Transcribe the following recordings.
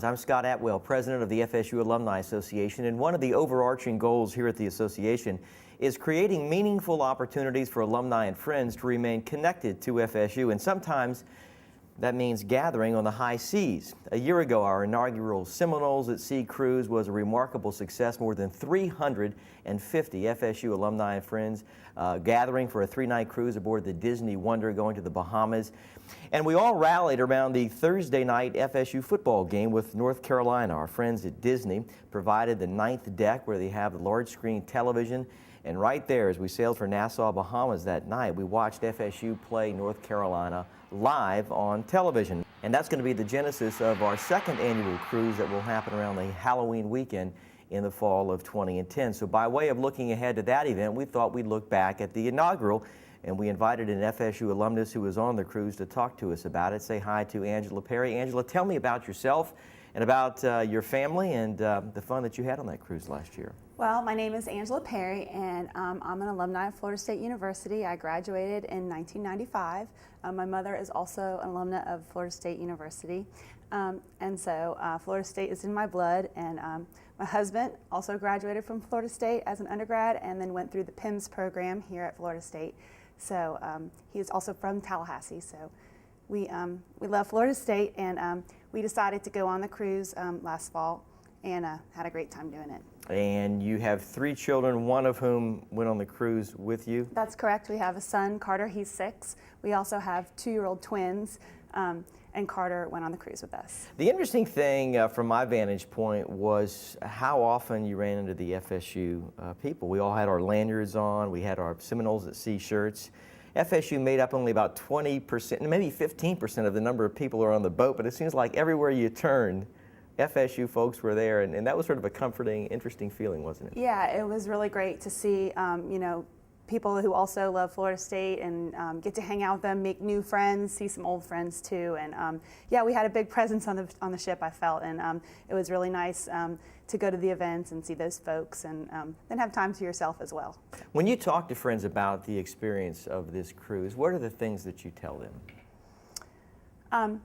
I'm Scott Atwell, president of the FSU Alumni Association, and one of the overarching goals here at the association is creating meaningful opportunities for alumni and friends to remain connected to FSU, and sometimes that means gathering on the high seas. A year ago, our inaugural Seminoles at Sea cruise was a remarkable success. More than 350 FSU alumni and friends gathering for a 3-night cruise aboard the Disney Wonder going to the Bahamas. And we all rallied around the Thursday night FSU football game with North Carolina. Our friends at Disney provided the 9th deck where they have the large screen television. And right there, as we sailed for Nassau, Bahamas that night, we watched FSU play North Carolina live on television. And that's going to be the genesis of our 2nd annual cruise that will happen around the Halloween weekend in the fall of 2010. So by way of looking ahead to that event, we thought we'd look back at the inaugural, and we invited an FSU alumnus who was on the cruise to talk to us about it. Say hi to Angela Perry. Angela, tell me about yourself and about your family and the fun that you had on that cruise last year. Well, my name is Angela Perry, and I'm an alumni of Florida State University. I graduated in 1995. My mother is also an alumna of Florida State University, and so Florida State is in my blood. And my husband also graduated from Florida State as an undergrad and then went through the PIMS program here at Florida State. So he is also from Tallahassee. So we love Florida State, and we decided to go on the cruise last fall and had a great time doing it. And you have 3 children, one of whom went on the cruise with you? That's correct. We have a son, Carter, he's 6. We also have 2-year-old twins, and Carter went on the cruise with us. The interesting thing from my vantage point was how often you ran into the FSU people. We all had our lanyards on, we had our Seminoles at Sea shirts. FSU made up only about 20%, maybe 15% of the number of people who are on the boat, but it seems like everywhere you turned, FSU folks were there, and that was sort of a comforting, interesting feeling, wasn't it? Yeah, it was really great to see, people who also love Florida State and get to hang out with them, make new friends, see some old friends too. And yeah, we had a big presence on the ship, I felt, and it was really nice to go to the events and see those folks, and then have time to yourself as well. When you talk to friends about the experience of this cruise, what are the things that you tell them?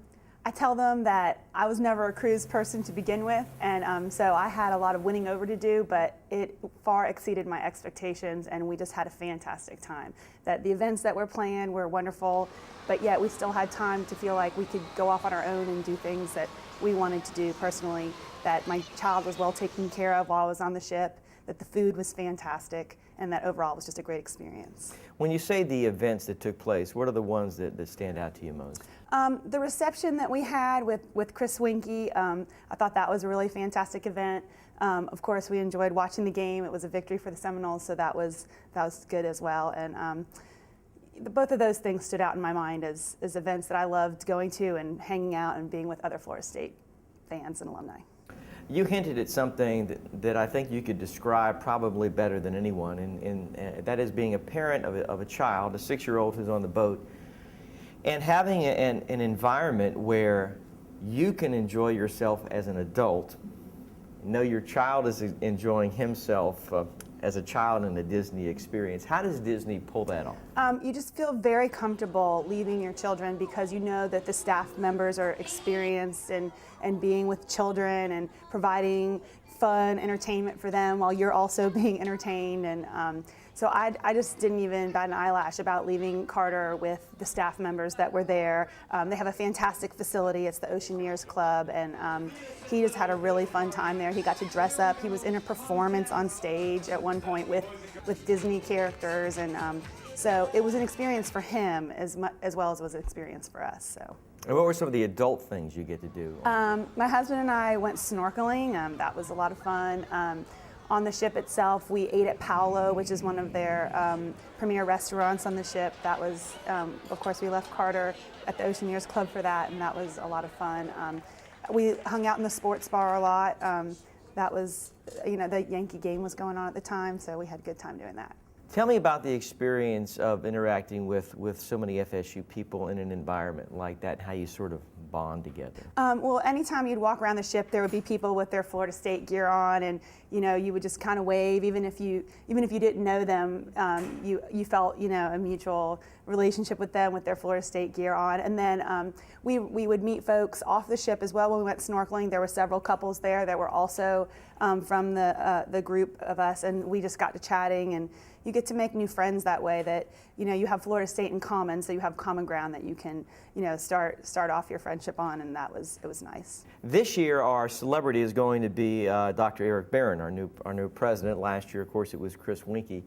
I tell them that I was never a cruise person to begin with, and so I had a lot of winning over to do, but it far exceeded my expectations, and we just had a fantastic time. That the events that were planned were wonderful, but yet we still had time to feel like we could go off on our own and do things that we wanted to do personally, that my child was well taken care of while I was on the ship, that the food was fantastic, and that overall it was just a great experience. When you say the events that took place, what are the ones that stand out to you most? The reception that we had with Chris Winkie, I thought that was a really fantastic event. Of course, we enjoyed watching the game. It was a victory for the Seminoles, so that was good as well. And both of those things stood out in my mind as events that I loved going to and hanging out and being with other Florida State fans and alumni. You hinted at something that I think you could describe probably better than anyone, and that is being a parent of a child, a 6-year-old who's on the boat, and having an environment where you can enjoy yourself as an adult, know your child is enjoying himself as a child in the Disney experience. How does Disney pull that off? You just feel very comfortable leaving your children because you know that the staff members are experienced and being with children and providing fun entertainment for them while you're also being entertained. And so I just didn't even bat an eyelash about leaving Carter with the staff members that were there. They have a fantastic facility. It's the Oceaneers Club, and he just had a really fun time there. He got to dress up. He was in a performance on stage at one point with Disney characters, and so it was an experience for him as well as it was an experience for us. So. And what were some of the adult things you get to do? My husband and I went snorkeling. That was a lot of fun. On the ship itself, we ate at Paolo, which is one of their premier restaurants on the ship. That was, of course, we left Carter at the Oceaneers Club for that, and that was a lot of fun. We hung out in the sports bar a lot. That was, the Yankee game was going on at the time, so we had a good time doing that. Tell me about the experience of interacting with so many FSU people in an environment like that, how you sort of bond together. Well, anytime you'd walk around the ship, there would be people with their Florida State gear on, and you would just kind of wave, even if you didn't know them. You felt a mutual relationship with them with their Florida State gear on. And then we would meet folks off the ship as well when we went snorkeling. There were several couples there that were also from the group of us, and we just got to chatting, and you get to make new friends that way. That you have Florida State in common, so you have common ground that you can start off your friendship on, and it was nice. This year, our celebrity is going to be Dr. Eric Barron, our new president. Last year, of course, it was Chris Winkie.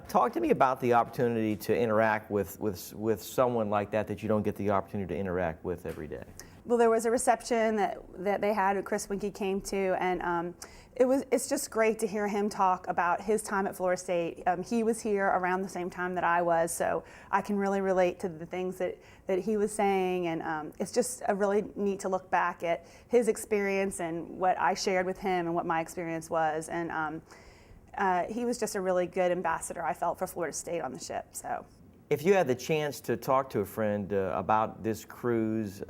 Talk to me about the opportunity to interact with someone like that you don't get the opportunity to interact with every day. Well, there was a reception that they had, Chris Winkie came to, and it's just great to hear him talk about his time at Florida State. He was here around the same time that I was, so I can really relate to the things that he was saying, and it's just really neat to look back at his experience and what I shared with him and what my experience was, and he was just a really good ambassador, I felt, for Florida State on the ship. So. If you had the chance to talk to a friend about this cruise,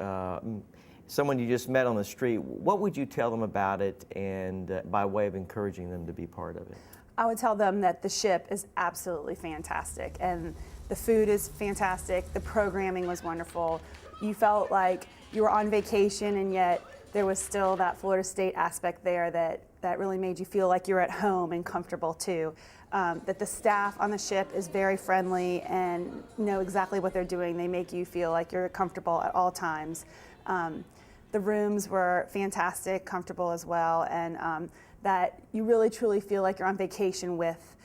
someone you just met on the street, what would you tell them about it, and by way of encouraging them to be part of it? I would tell them that the ship is absolutely fantastic, and the food is fantastic, the programming was wonderful. You felt like you were on vacation, and yet there was still that Florida State aspect there that really made you feel like you're at home and comfortable too. That the staff on the ship is very friendly and know exactly what they're doing. They make you feel like you're comfortable at all times. The rooms were fantastic, comfortable as well, and that you really truly feel like you're on vacation with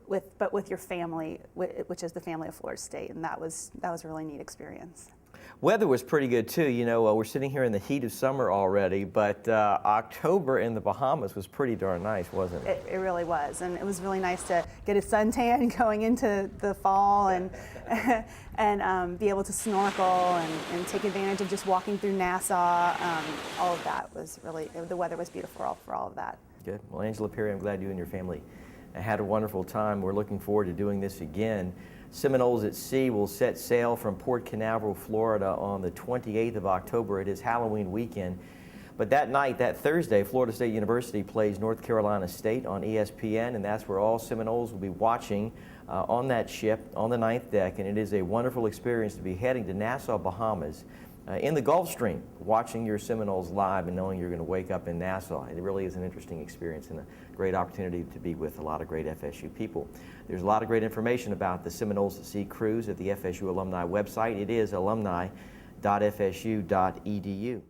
your family, which is the family of Florida State, and that was a really neat experience. Weather was pretty good too. We're sitting here in the heat of summer already, but October in the Bahamas was pretty darn nice, wasn't it? It really was, and it was really nice to get a suntan going into the fall and be able to snorkel and take advantage of just walking through Nassau. All of that was really, the weather was beautiful for all of that. Good. Well, Angela Perry, I'm glad you and your family had a wonderful time. We're looking forward to doing this again. Seminoles at Sea will set sail from Port Canaveral, Florida on the 28th of October. It is Halloween weekend. But that night, that Thursday, Florida State University plays North Carolina State on ESPN, and that's where all Seminoles will be watching on that ship on the ninth deck. And it is a wonderful experience to be heading to Nassau, Bahamas, in the Gulf Stream, watching your Seminoles live and knowing you're going to wake up in Nassau. It really is an interesting experience and a great opportunity to be with a lot of great FSU people. There's a lot of great information about the Seminoles at Sea cruise at the FSU alumni website. It is alumni.fsu.edu.